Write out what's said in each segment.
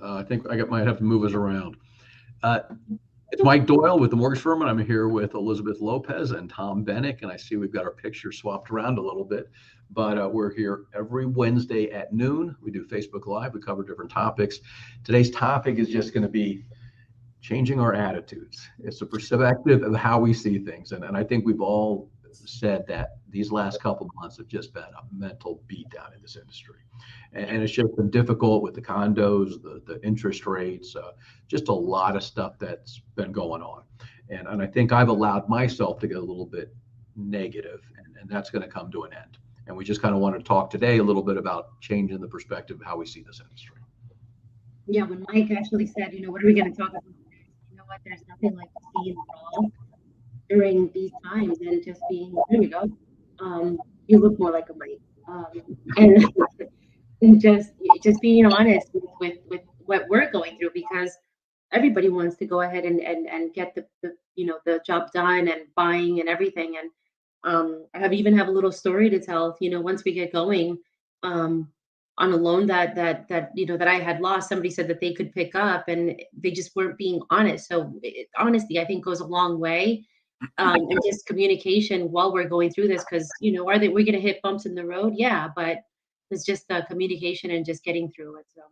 I think might have to move us around. Uh, it's Mike Doyle with the Mortgage Firm, and I'm here with Elizabeth Lopez and Tom Bennick. And I see we've got our pictures swapped around a little bit, but we're here every Wednesday at noon. We do Facebook Live. We cover different topics. Today's topic is just going to be changing our attitudes. It's a perspective of how we see things. And I think we've all said that these last couple of months have just been a mental beatdown in this industry. And it's just been difficult with the condos, the interest rates, just a lot of stuff that's been going on. And I think I've allowed myself to get a little bit negative, and that's going to come to an end. And we just kind of want to talk today a little bit about changing the perspective of how we see this industry. Yeah, when Mike actually said, what are we going to talk about? You know what? There's nothing like being raw during these times and just being, here we go. You look more like a Mike. And and just being honest with what we're going through, because everybody wants to go ahead and get the job done and buying and everything. And I even have a little story to tell. Once we get going, um, on a loan that I had lost, somebody said that they could pick up, and they just weren't being honest. So honesty, I think, goes a long way, and just communication while we're going through this. Because we're going to hit bumps in the road, yeah, but it's just the communication and just getting through it. So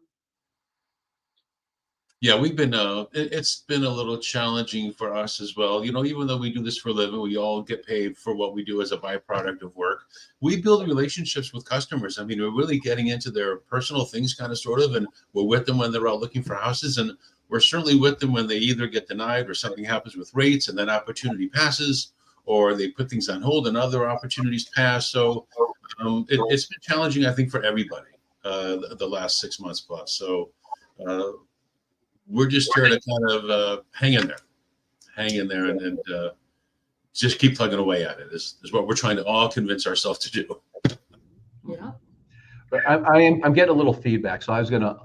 Yeah, we've been it's been a little challenging for us as well. Even though we do this for a living, we all get paid for what we do as a byproduct of work. We build relationships with customers. I mean, we're really getting into their personal things, kind of, sort of, and we're with them when they're out looking for houses, and we're certainly with them when they either get denied or something happens with rates, and that opportunity passes, or they put things on hold and other opportunities pass. So it's been challenging, I think, for everybody the last 6 months plus. So. We're just here to kind of hang in there, and just keep plugging away at it. Is what we're trying to all convince ourselves to do. yeah. But I'm getting a little feedback, so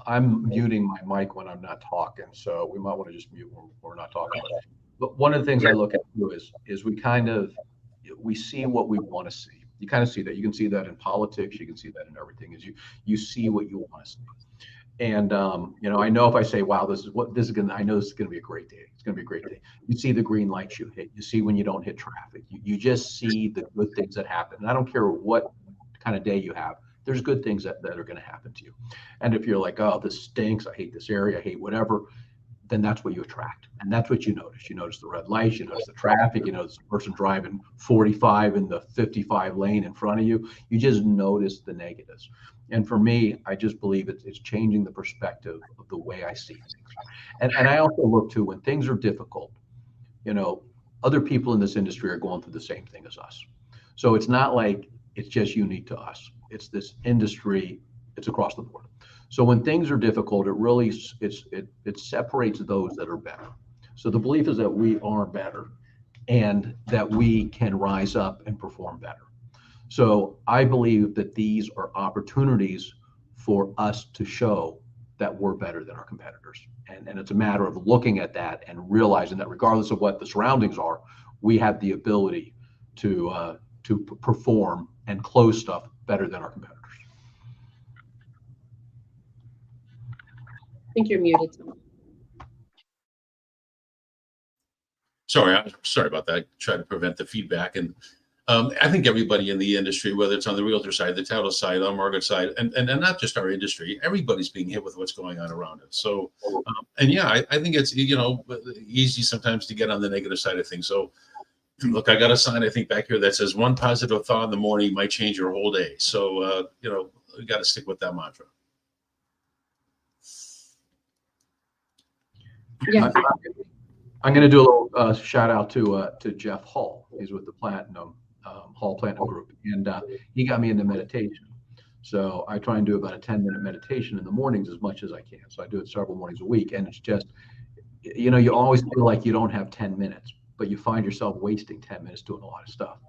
I'm muting my mic when I'm not talking. So we might want to just mute when we're not talking. But one of the things I look at too is we see what we want to see. You kind of see that. You can see that in politics. You can see that in everything. You see what you want to see. And I know if I say, "Wow, this is going," I know this is going to be a great day. It's going to be a great day. You see the green lights you hit. You see when you don't hit traffic. You just see the good things that happen. And I don't care what kind of day you have. There's good things that are going to happen to you. And if you're like, "Oh, this stinks. I hate this area. I hate whatever," then that's what you attract. And that's what you notice. You notice the red lights, you notice the traffic, you notice the person driving 45 in the 55 lane in front of you. You just notice the negatives. And for me, I just believe it's changing the perspective of the way I see things. And I also look to when things are difficult, other people in this industry are going through the same thing as us. So it's not like it's just unique to us. It's this industry, it's across the board. So when things are difficult, it separates those that are better. So the belief is that we are better and that we can rise up and perform better. So I believe that these are opportunities for us to show that we're better than our competitors. And it's a matter of looking at that and realizing that regardless of what the surroundings are, we have the ability to perform and close stuff better than our competitors. I think you're muted, Tom. Sorry about that. Try to prevent the feedback. And I think everybody in the industry, whether it's on the realtor side, the title side, the mortgage side, and not just our industry, everybody's being hit with what's going on around us. So, and yeah, I think it's, easy sometimes to get on the negative side of things. So look, I got a sign, I think, back here that says one positive thought in the morning might change your whole day. So, we got to stick with that mantra. Yeah. I'm going to do a little shout out to Jeff Hall. He's with the Platinum Hall Platinum Group, and he got me into meditation. So I try and do about a 10-minute meditation in the mornings as much as I can. So I do it several mornings a week, and it's just, you always feel like you don't have 10 minutes, but you find yourself wasting 10 minutes doing a lot of stuff.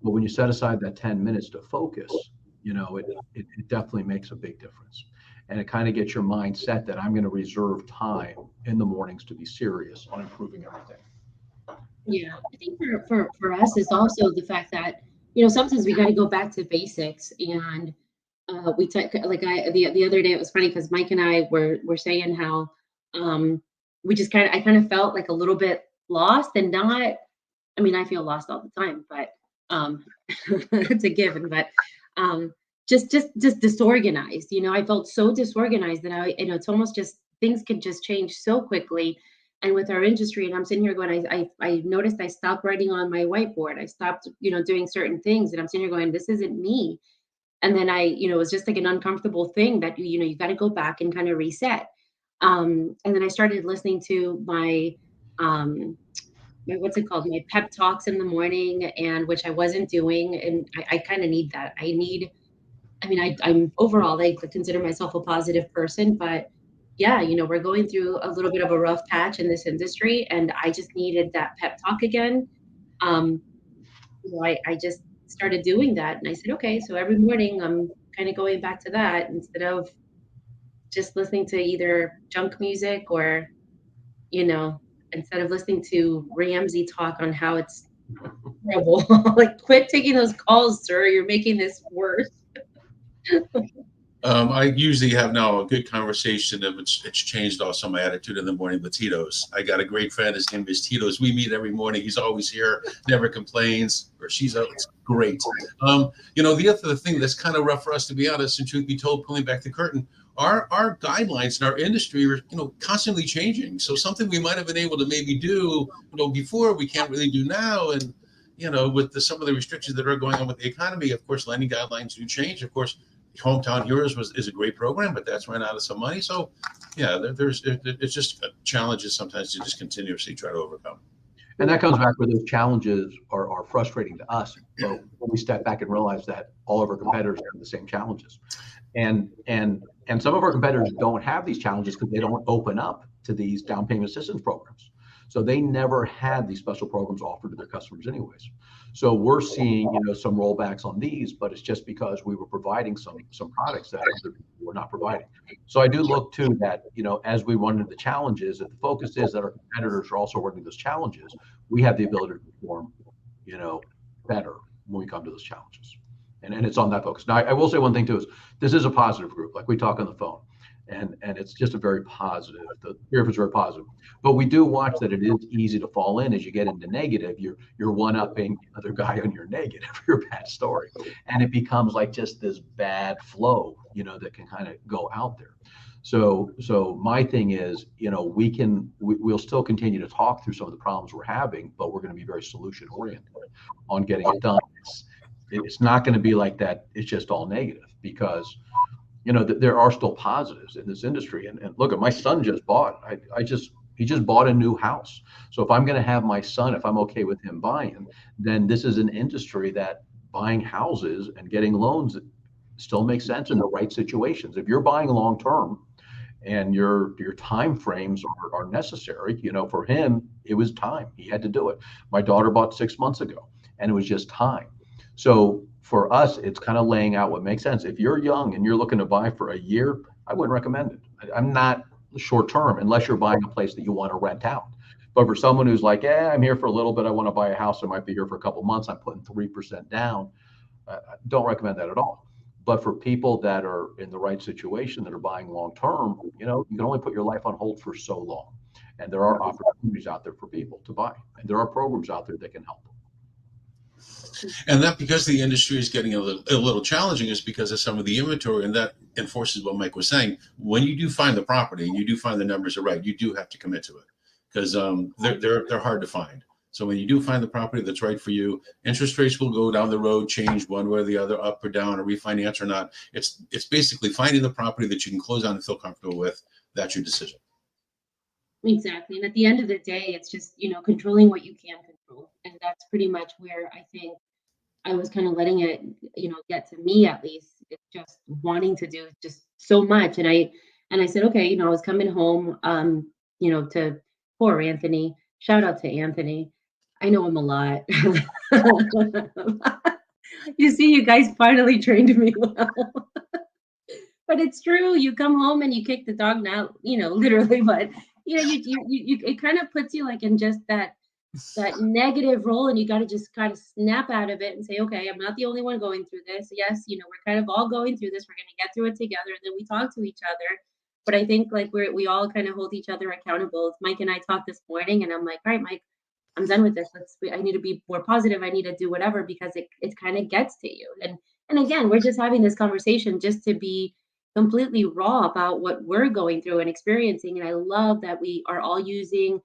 But when you set aside that 10 minutes to focus, it definitely makes a big difference. And it kind of gets your mind set that I'm going to reserve time in the mornings to be serious on improving everything. Yeah, I think for us is also the fact that sometimes we got to go back to basics, and we took like the other day it was funny because Mike and I were saying how we just I kind of felt like a little bit lost and not. I mean, I feel lost all the time, but it's a given. But um, just disorganized. You know, I felt so disorganized that it's almost just things could just change so quickly. And with our industry, and I'm sitting here going, I noticed I stopped writing on my whiteboard. I stopped, doing certain things, and I'm sitting here going, this isn't me. And then it was just like an uncomfortable thing that you got to go back and kind of reset. And then I started listening to um, what's it called? My pep talks in the morning, and which I wasn't doing. And I kind of need that. I'm overall, I consider myself a positive person, but yeah, we're going through a little bit of a rough patch in this industry, and I just needed that pep talk again. Um, I just started doing that, and I said, okay, so every morning I'm kind of going back to that instead of just listening to either junk music or, you know, instead of listening to Ramsey talk on how it's terrible. Like, quit taking those calls, sir. You're making this worse. I usually have now a good conversation if it's changed also my attitude in the morning with Tito's. I got a great friend. His name is Tito's. We meet every morning. He's always here, never complains, or she's out. It's great. The other thing that's kind of rough for us, to be honest, and truth be told, pulling back the curtain, our guidelines in our industry are constantly changing. So something we might have been able to maybe do before, we can't really do now. And with some of the restrictions that are going on with the economy, of course, lending guidelines do change. Of course, Hometown Heroes is a great program, but that's run out of some money. So, yeah, it's just challenges sometimes to just continuously try to overcome. And that comes back where those challenges are frustrating to us. But when we step back and realize that all of our competitors have the same challenges, and some of our competitors don't have these challenges because they don't open up to these down payment assistance programs. So they never had these special programs offered to their customers anyways. So we're seeing, some rollbacks on these, but it's just because we were providing some products that other people were not providing. So I do look to that, as we run into the challenges, if the focus is that our competitors are also running those challenges, we have the ability to perform, better when we come to those challenges. And it's on that focus. Now, I will say one thing too is this is a positive group, like we talk on the phone. And it's just a very positive. The spirit is very positive, but we do watch that it is easy to fall in as you get into negative. You're one-upping the other guy on your negative, your bad story, and it becomes like just this bad flow, that can kind of go out there. So my thing is, we'll still continue to talk through some of the problems we're having, but we're going to be very solution oriented on getting it done. It's not going to be like that. It's just all negative because there are still positives in this industry. And look at my son just bought. He just bought a new house. So if I'm going to have my son, if I'm okay with him buying, then this is an industry that buying houses and getting loans still makes sense in the right situations. If you're buying long term and your time frames are necessary, for him it was time. He had to do it. My daughter bought 6 months ago, and it was just time. So for us, it's kind of laying out what makes sense. If you're young and you're looking to buy for a year, I wouldn't recommend it. I'm not short term unless you're buying a place that you want to rent out. But for someone who's like, I'm here for a little bit, I want to buy a house, I might be here for a couple of months, I'm putting 3% down, don't recommend that at all. But for people that are in the right situation, that are buying long term, you can only put your life on hold for so long. And there are opportunities out there for people to buy. And there are programs out there that can help. And that, because the industry is getting a little challenging, is because of some of the inventory, and that enforces what Mike was saying. When you do find the property and you do find the numbers are right, you do have to commit to it because they're hard to find. So when you do find the property that's right for you, interest rates will go down the road, change one way or the other, up or down, or refinance or not. It's basically finding the property that you can close on and feel comfortable with. That's your decision. Exactly. And at the end of the day, it's just, controlling what you can control. And that's pretty much where I think I was kind of letting it, get to me at least. It's just wanting to do just so much. And I said, okay, I was coming home, to poor Anthony. Shout out to Anthony. I know him a lot. You see, you guys finally trained me well. But it's true. You come home and you kick the dog now, literally, but you it kind of puts you like in just that that negative role, and you got to just kind of snap out of it and say, okay, I'm not the only one going through this. Yes, we're kind of all going through this. We're going to get through it together. And then we talk to each other. But I think like we all kind of hold each other accountable. Mike and I talked this morning, and I'm like, all right, Mike, I'm done with this. I need to be more positive. I need to do whatever, because it kind of gets to you. And again, we're just having this conversation just to be completely raw about what we're going through and experiencing. And I love that we are all using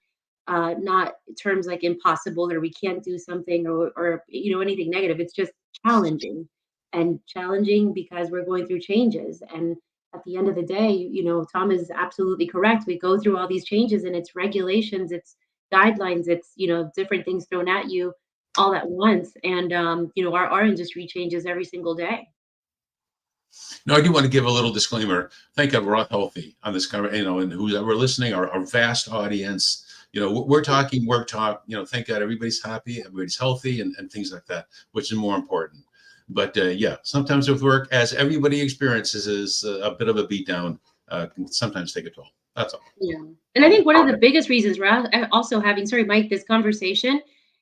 not terms like impossible or we can't do something, or anything negative. It's just challenging, and challenging because we're going through changes. And at the end of the day, Tom is absolutely correct. We go through all these changes, and it's regulations, it's guidelines, it's different things thrown at you all at once. And our industry changes every single day. Now, I do want to give a little disclaimer. Thank God we're all healthy on this conversation, and who's ever listening, our vast audience. We're talking work talk. Thank God everybody's happy, everybody's healthy, and things like that, which is more important. But yeah, sometimes with work, as everybody experiences, is a bit of a beatdown. Can sometimes take a toll. That's all. Yeah. And I think one of the biggest reasons we're also having, sorry, Mike, this conversation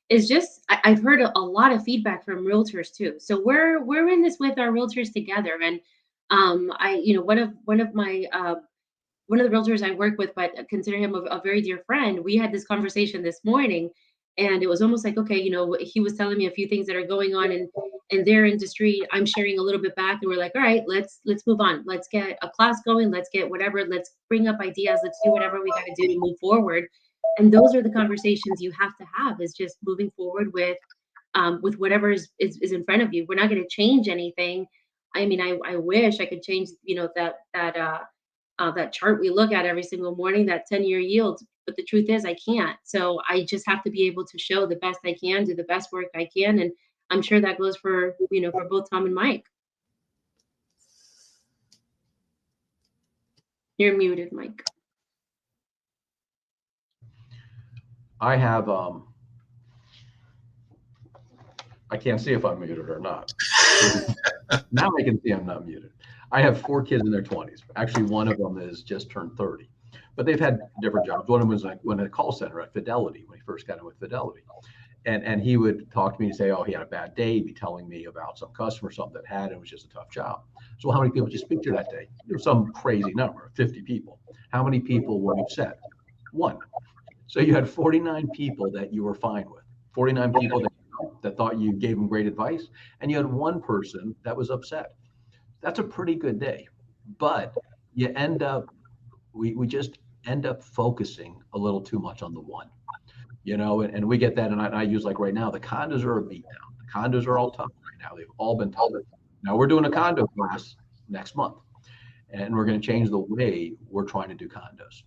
is just, I've heard a lot of feedback from realtors too. So we're in this with our realtors together. And one of my one of the realtors I work with, but consider him a very dear friend, we had this conversation this morning, and it was almost like, okay, he was telling me a few things that are going on in their industry. I'm sharing a little bit back, and we're like, all right, let's move on. Let's get a class going. Let's get whatever. Let's bring up ideas. Let's do whatever we got to do to move forward. And those are the conversations you have to have, is just moving forward with whatever is in front of you. We're not going to change anything. I mean, I wish I could change, that chart we look at every single morning, that 10-year yield. But the truth is I can't. So I just have to be able to show the best I can, do the best work I can. And I'm sure that goes for both Tom and Mike. You're muted, Mike. I have, I can't see if I'm muted or not. Now I can see I'm not muted. I have 4 kids in their 20s. Actually, one of them is just turned 30, but they've had different jobs. One of them was like when at a call center at Fidelity, when he first got in with Fidelity. And he would talk to me and say, oh, he had a bad day. He'd be telling me about some customer, something that had, and it was just a tough job. So how many people did you speak to that day? There's some crazy number, 50 people. How many people were upset? 1. So you had 49 people that you were fine with, 49 people that thought you gave them great advice, and you had 1 person that was upset. That's a pretty good day. But you end up, we just end up focusing a little too much on the 1. And we get that. And I use, like right now, the condos are a beatdown. The condos are all tough right now. They've all been tough. Now we're doing a condo class next month, and we're going to change the way we're trying to do condos.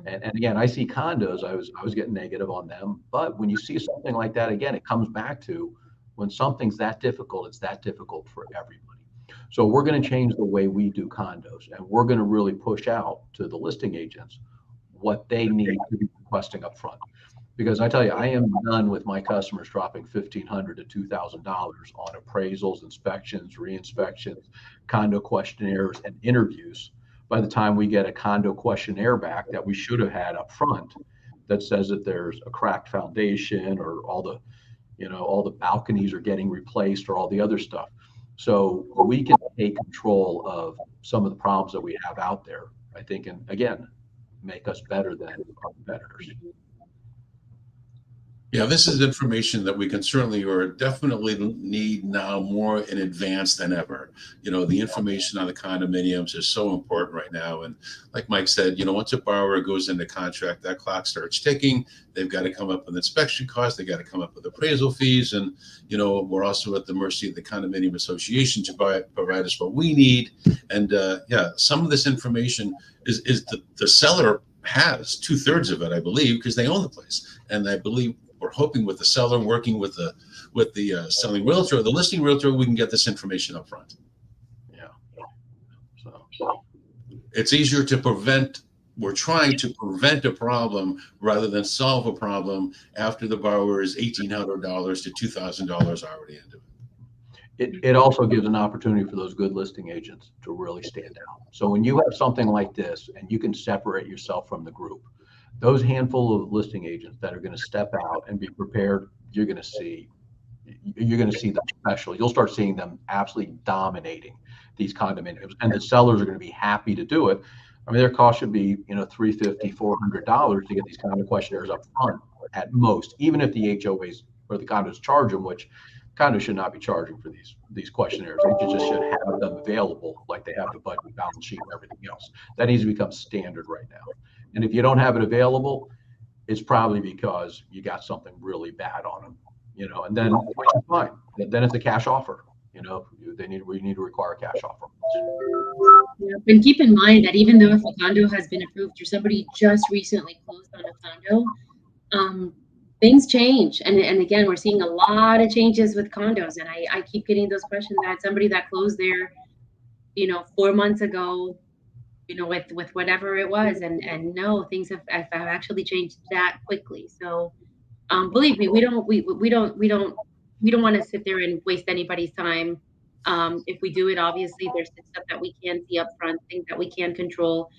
And again, I see condos, I was getting negative on them. But when you see something like that, again, it comes back to when something's that difficult, it's that difficult for everybody. So we're going to change the way we do condos, and we're going to really push out to the listing agents what they need to be requesting up front. Because I tell you, I am done with my customers dropping $1,500 to $2,000 on appraisals, inspections, re-inspections, condo questionnaires, and interviews. By the time we get a condo questionnaire back that we should have had up front that says that there's a cracked foundation, or all the balconies are getting replaced, or all the other stuff. So we can take control of some of the problems that we have out there, I think, and again, make us better than our competitors. Yeah, this is information that we can certainly or definitely need now more in advance than ever. The information on the condominiums is so important right now. And like Mike said, once a borrower goes into contract, that clock starts ticking. They've got to come up with inspection costs. They got to come up with appraisal fees. And, we're also at the mercy of the condominium association to provide us what we need. And yeah, some of this information is the seller has 2/3 of it, I believe, because they own the place. And I believe we're hoping with the seller, working with the selling realtor, the listing realtor, we can get this information up front. Yeah. So it's easier to prevent. We're trying to prevent a problem rather than solve a problem after the borrower is $1,800 to $2,000 already into it. It also gives an opportunity for those good listing agents to really stand out. So when you have something like this and you can separate yourself from the group, Those handful of listing agents that are going to step out and be prepared, you're going to see them special. You'll start seeing them absolutely dominating these condominiums, and the sellers are going to be happy to do it. I mean, their cost should be, $350, $400 to get these kind of questionnaires up front at most, even if the HOAs or the condos charge them, which condos should not be charging for these questionnaires. They just should have them available like they have the budget, balance sheet, and everything else. That needs to become standard right now. And if you don't have it available, it's probably because you got something really bad on them, and then which is fine. Then it's a cash offer. We need to require a cash offer. Yeah, and keep in mind that even though if a condo has been approved or somebody just recently closed on a condo, things change. And again, we're seeing a lot of changes with condos. And I keep getting those questions. I had somebody that closed there, 4 months ago, with whatever it was. And no, things have actually changed that quickly. So believe me, we don't want to sit there and waste anybody's time. If we do it, obviously there's stuff that we can see up front, things that we can control.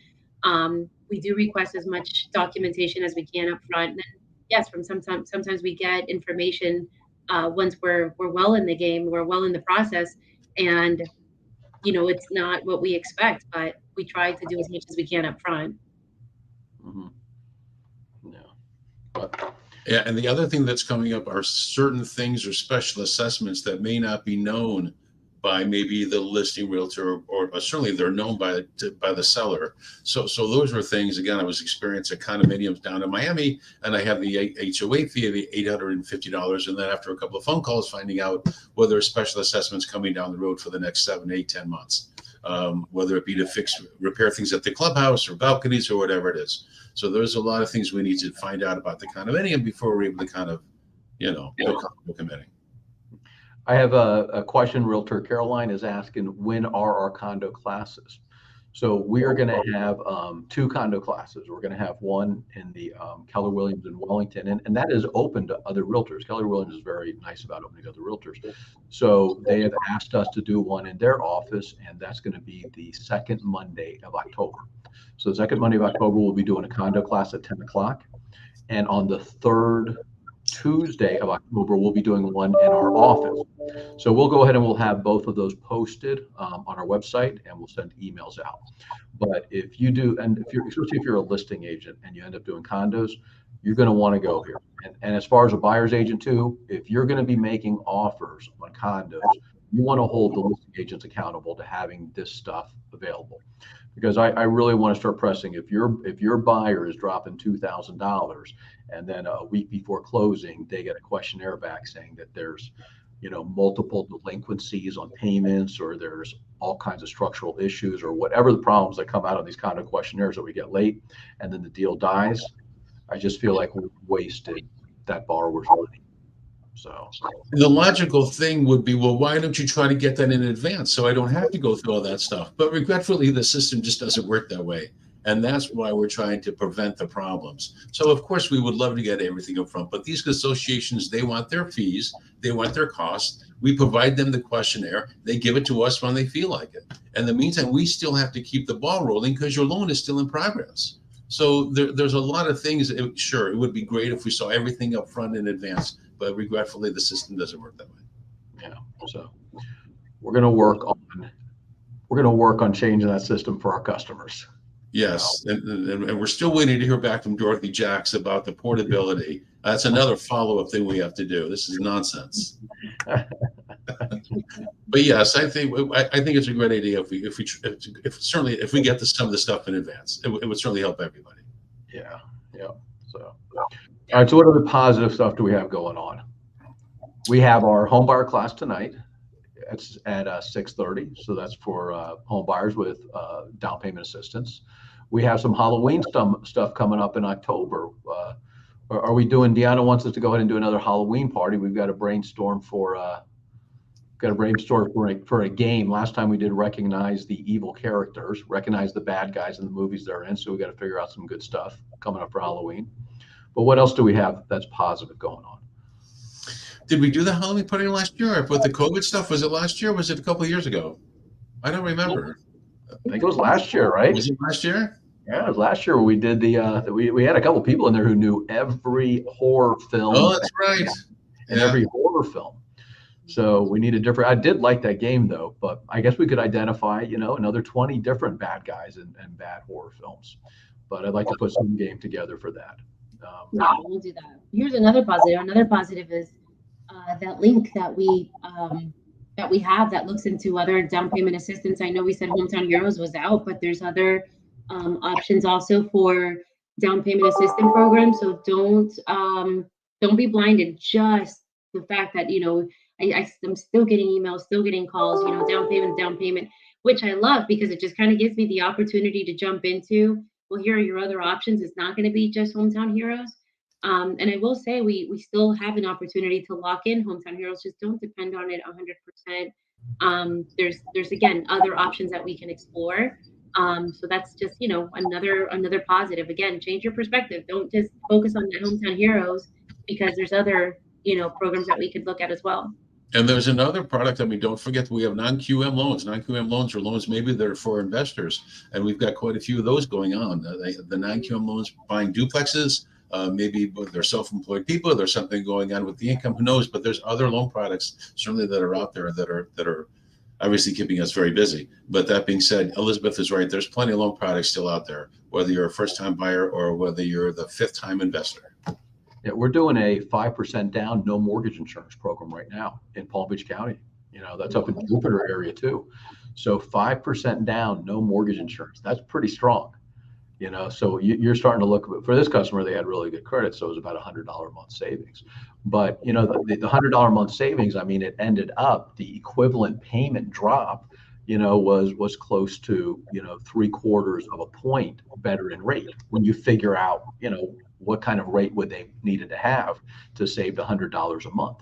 We do request as much documentation as we can up front. And then, yes, sometimes we get information once we're well in the game, we're well in the process, and it's not what we expect, but we try to do as much as we can up front. Mm-hmm. Yeah. But Yeah, and the other thing that's coming up are certain things or special assessments that may not be known by maybe the listing realtor, or certainly they're known by the seller. So those were things. Again, I was experiencing condominiums down in Miami, and I had the HOA fee of $850, and then after a couple of phone calls, finding out whether special assessments coming down the road for the next 7, 8, 10 months, whether it be to repair things at the clubhouse or balconies or whatever it is. So there's a lot of things we need to find out about the condominium before we're able to kind of, feel comfortable committing. I have a question. Realtor Caroline is asking, when are our condo classes? So we are going to have 2 condo classes. We're going to have one in the Keller Williams in Wellington, and that is open to other realtors. Keller Williams is very nice about opening to other realtors. So they have asked us to do one in their office, and that's going to be the second Monday of October. So the second Monday of October, we'll be doing a condo class at 10 o'clock. And on the third Tuesday of October, we'll be doing one in our office. So we'll go ahead and we'll have both of those posted on our website, and we'll send emails out. But if you do, and especially if you're a listing agent and you end up doing condos, you're going to want to go here. And as far as a buyer's agent too, if you're going to be making offers on condos, you want to hold the listing agents accountable to having this stuff available. Because I really want to start pressing. If your buyer is dropping $2,000, and then a week before closing they get a questionnaire back saying that there's multiple delinquencies on payments, or there's all kinds of structural issues, or whatever the problems that come out of these kind of questionnaires that we get late, and then the deal dies, I just feel like we've wasted that borrower's money. So the logical thing would be, well, why don't you try to get that in advance so I don't have to go through all that stuff? But regretfully, the system just doesn't work that way. And that's why we're trying to prevent the problems. So of course, we would love to get everything up front, but these associations, they want their fees, they want their costs. We provide them the questionnaire. They give it to us when they feel like it. In the meantime, we still have to keep the ball rolling because your loan is still in progress. So there's a lot of things. Sure, it would be great if we saw everything up front in advance, but regretfully, the system doesn't work that way. Yeah. So we're going to work on changing that system for our customers. Yes, and we're still waiting to hear back from Dorothy Jacks about the portability. That's another follow-up thing we have to do. This is nonsense. But yes, I think it's a great idea if we get some of the stuff in advance. It would certainly help everybody. Yeah. So, all right. So, what other positive stuff do we have going on? We have our home buyer class tonight. It's at 6:30. So that's for home buyers with down payment assistance. We have some Halloween stuff coming up in October. Are we doing? Deanna wants us to go ahead and do another Halloween party. We've got a brainstorm for a game. Last time we did recognize the evil characters, recognize the bad guys in the movies they're in. So we got to figure out some good stuff coming up for Halloween. But what else do we have that's positive going on? Did we do the Halloween party last year? With the COVID stuff, was it last year? Was it a couple of years ago? I don't remember. I think it was last year, right? Was it last year? Yeah, it was last year we did we had a couple people in there who knew every horror film Oh, that's right. and Yeah. every horror film. So we need a different. I did like that game though, but I guess we could identify, another 20 different bad guys and bad horror films. But I'd like to put some game together for that. Yeah, we'll do that. Here's another positive. Another positive is that link that we have that looks into other down payment assistance. I know we said Hometown Heroes was out, but there's other options also for down payment assistance programs. So don't be blinded. Just the fact that I'm still getting emails, still getting calls. Down payment, which I love because it just kind of gives me the opportunity to jump into. Well, here are your other options. It's not going to be just Hometown Heroes. And I will say we still have an opportunity to lock in Hometown Heroes. Just don't depend on it 100%. There's again other options that we can explore. So that's just another positive. Again, change your perspective. Don't just focus on the Hometown Heroes because there's other programs that we could look at as well. And there's another product. I mean, don't forget we have non-QM loans. Non-QM loans are loans maybe they're for investors, and we've got quite a few of those going on. The non-QM loans buying duplexes, maybe they're self-employed people. There's something going on with the income. Who knows? But there's other loan products certainly that are out there that are obviously keeping us very busy. But that being said, Elizabeth is right. There's plenty of loan products still out there, whether you're a first-time buyer or whether you're the fifth-time investor. Yeah, we're doing a 5% down, no mortgage insurance program right now in Palm Beach County. That's up in Jupiter area too. So 5% down, no mortgage insurance. That's pretty strong. So you're starting to look for this customer. They had really good credit, so it was about $100 a month savings. But the $100 a month savings, I mean, it ended up the equivalent payment drop, was close to 3/4 of a point better in rate when you figure out what kind of rate would they needed to have to save the $100 a month.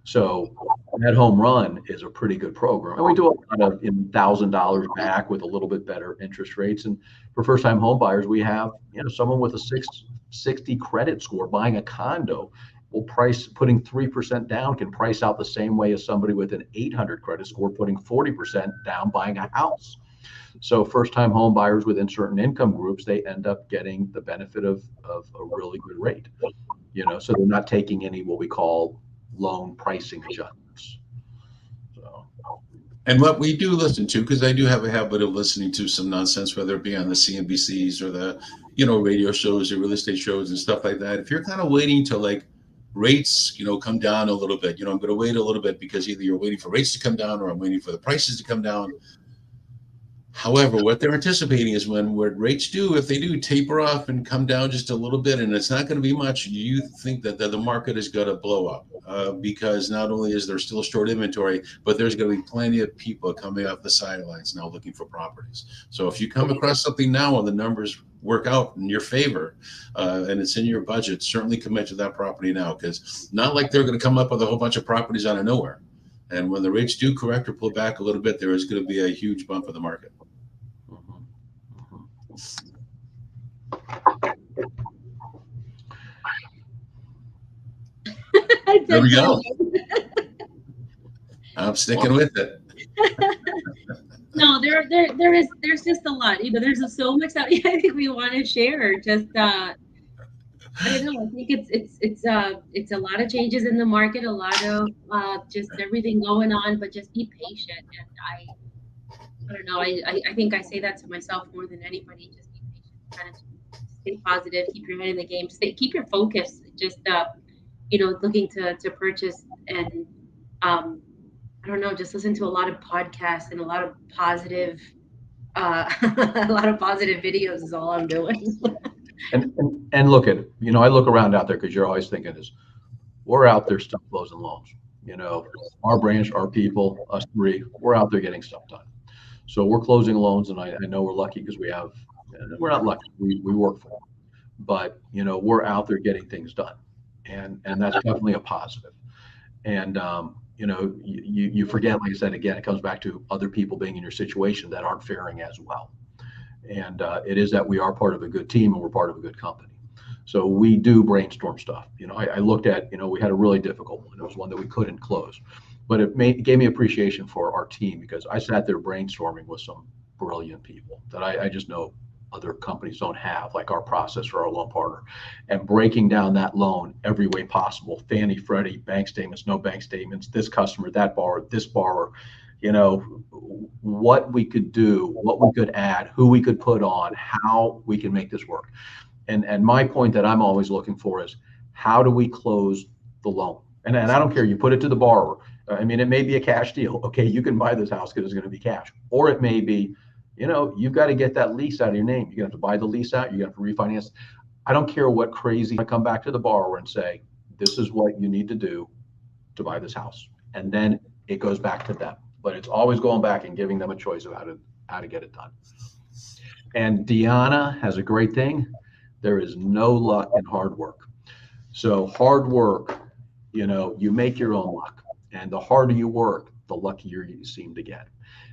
So that home run is a pretty good program. And we do a lot of $1,000 back with a little bit better interest rates. And for first time home buyers, we have, someone with a 660 credit score buying a condo will price putting 3% down can price out the same way as somebody with an 800 credit score putting 40% down buying a house. So first time home buyers within certain income groups, they end up getting the benefit of a really good rate, so they're not taking any what we call loan pricing adjustments. So. And what we do listen to, because I do have a habit of listening to some nonsense, whether it be on the CNBCs or the, radio shows or real estate shows and stuff like that. If you're kind of waiting to rates, come down a little bit, I'm going to wait a little bit because either you're waiting for rates to come down or I'm waiting for the prices to come down. However, what they're anticipating is when rates if they do taper off and come down just a little bit, and it's not going to be much, you think that the market is going to blow up because not only is there still short inventory, but there's going to be plenty of people coming off the sidelines now looking for properties. So if you come across something now and the numbers work out in your favor and it's in your budget, certainly commit to that property now, because not like they're going to come up with a whole bunch of properties out of nowhere. And when the rates do correct or pull back a little bit, there is going to be a huge bump in the market. There we go. I'm sticking with it. No, there's just a lot. There's so much that I think we want to share. Just I don't know. I think it's a lot of changes in the market, a lot of just everything going on, but just be patient. And I don't know. I think I say that to myself more than anybody. Just be patient, kind of stay positive, keep your head in the game, keep your focus. Just looking to purchase and I don't know, just listen to a lot of podcasts and a lot of positive videos is all I'm doing. and look at I look around out there because you're always thinking is we're out there still closing loans. Our branch, our people, us three, we're out there getting stuff done. So we're closing loans, and I know we're lucky because we're not lucky. We work for it, but we're out there getting things done, and that's definitely a positive. And you forget, like I said, again, it comes back to other people being in your situation that aren't faring as well. And it is that we are part of a good team and we're part of a good company. So we do brainstorm stuff. I looked at, we had a really difficult one. It was one that we couldn't close, but it gave me appreciation for our team because I sat there brainstorming with some brilliant people that I just know other companies don't have, like our processor, our loan partner, and breaking down that loan every way possible. Fannie, Freddie, bank statements, no bank statements, this customer, that borrower, this borrower, what we could do, what we could add, who we could put on, how we can make this work. And my point that I'm always looking for is, how do we close the loan? And I don't care, you put it to the borrower. I mean, it may be a cash deal. Okay, you can buy this house because it's going to be cash. Or it may be, you've got to get that lease out of your name. You're going to have to buy the lease out. You're going to have to refinance. I don't care what crazy. I come back to the borrower and say, this is what you need to do to buy this house. And then it goes back to them. But it's always going back and giving them a choice of how to get it done. And Deanna has a great thing. There is no luck in hard work. So hard work, you make your own luck. And the harder you work, the luckier you seem to get.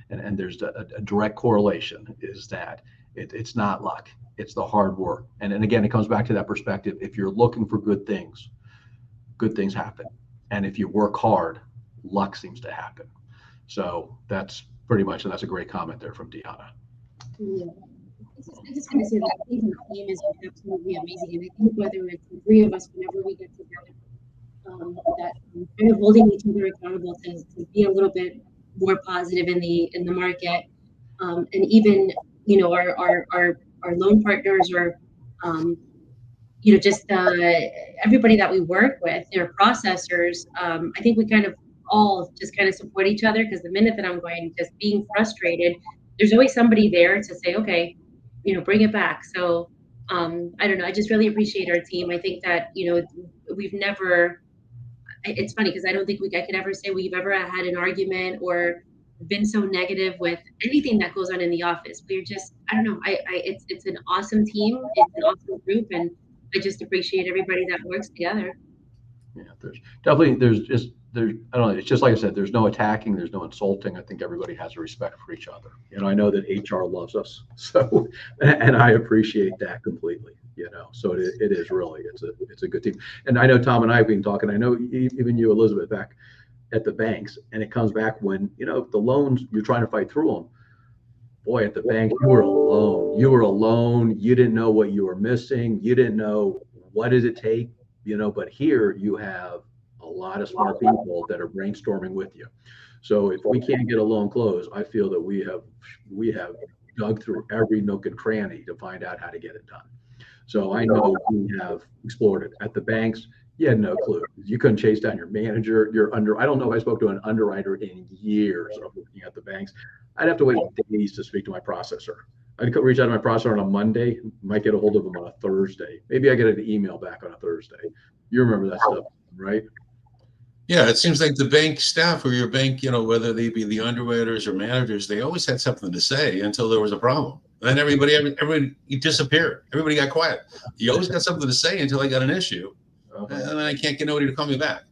And there's a direct correlation, is that it's not luck, it's the hard work. And again, it comes back to that perspective. If you're looking for good things happen. And if you work hard, luck seems to happen. So that's pretty much, and that's a great comment there from Deanna. Yeah. I just want to say that I think the team is absolutely amazing. And I think whether it's the three of us, whenever we get together, that kind of holding each other accountable to be a little bit more positive in the market, and even our loan partners, or just everybody that we work with, their processors. I think we kind of all just kind of support each other, because the minute that I'm going just being frustrated, there's always somebody there to say, okay, bring it back. So I don't know. I just really appreciate our team. I think that we've never. It's funny because I don't think I could ever say we've ever had an argument or been so negative with anything that goes on in the office. We're just, I don't know. It's an awesome team. It's an awesome group, and I just appreciate everybody that works together. Yeah, I don't know. It's just like I said, there's no attacking, there's no insulting. I think everybody has a respect for each other. I know that HR loves us, so, and I appreciate that completely. So it is really, it's a good team. And I know Tom and I have been talking. I know even you, Elizabeth, back at the banks, and it comes back when the loans, you're trying to fight through them. Boy, at the bank, you were alone. You were alone. You didn't know what you were missing. You didn't know what does it take. But here you have a lot of smart people that are brainstorming with you. So if we can't get a loan closed, I feel that we have dug through every nook and cranny to find out how to get it done. So I know we have explored it. At the banks, you had no clue. You couldn't chase down your manager, I don't know if I spoke to an underwriter in years of looking at the banks. I'd have to wait days to speak to my processor. I'd reach out to my processor on a Monday, might get a hold of him on a Thursday. Maybe I get an email back on a Thursday. You remember that stuff, right? Yeah, it seems like the bank staff or your bank, whether they be the underwriters or managers, they always had something to say until there was a problem. Then everybody disappeared. Everybody got quiet. You always got something to say until I got an issue, and then I can't get nobody to call me back.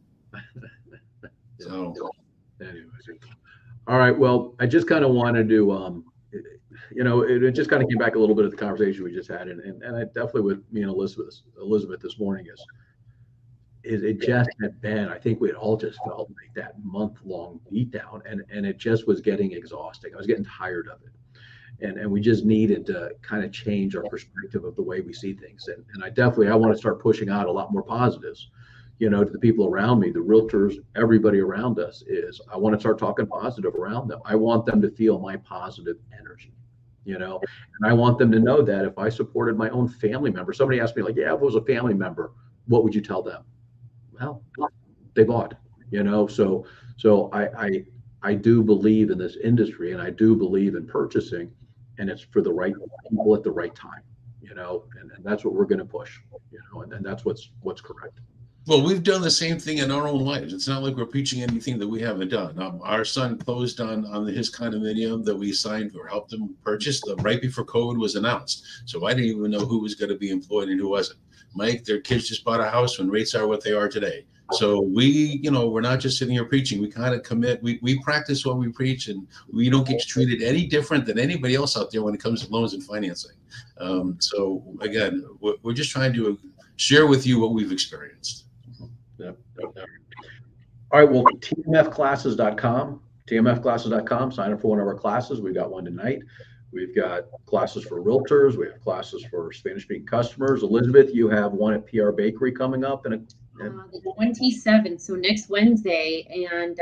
So, anyways, all right. Well, I just kind of wanted to, it just kind of came back a little bit of the conversation we just had, and I definitely with me and Elizabeth this morning is it just had been, I think we had all just felt like that month-long beatdown, and it just was getting exhausting. I was getting tired of it. And we just needed to kind of change our perspective of the way we see things. And I want to start pushing out a lot more positives, to the people around me, the realtors, everybody around us. I want to start talking positive around them. I want them to feel my positive energy, and I want them to know that if I supported my own family member, somebody asked me like, yeah, if it was a family member, what would you tell them? Well, they bought, so I do believe in this industry, and I do believe in purchasing, and it's for the right people at the right time, and that's what we're going to push, and that's what's correct. Well, we've done the same thing in our own lives. It's not like we're preaching anything that we haven't done. Our son closed on his condominium that we signed or helped him purchase right before COVID was announced. So I didn't even know who was going to be employed and who wasn't. Mike, their kids just bought a house when rates are what they are today. So we're not just sitting here preaching. We kind of commit. We practice what we preach, and we don't get treated any different than anybody else out there when it comes to loans and financing. So again, we're just trying to share with you what we've experienced. Yep. All right. Well, tmfclasses.com, sign up for one of our classes. We've got one tonight. We've got classes for realtors. We have classes for Spanish-speaking customers. Elizabeth, you have one at PR Bakery coming up, and The 27th, so next Wednesday, and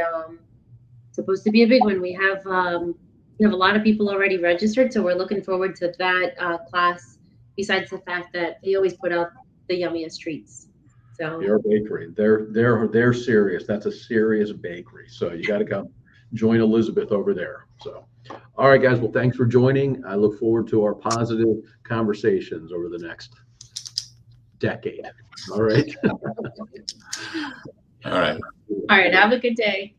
supposed to be a big one. We have a lot of people already registered, so we're looking forward to that class. Besides the fact that they always put out the yummiest treats. So PR Bakery, they're serious. That's a serious bakery. So you got to come join Elizabeth over there. So, all right, guys. Well, thanks for joining. I look forward to our positive conversations over the next decade. All right. All right. all right, have a good day.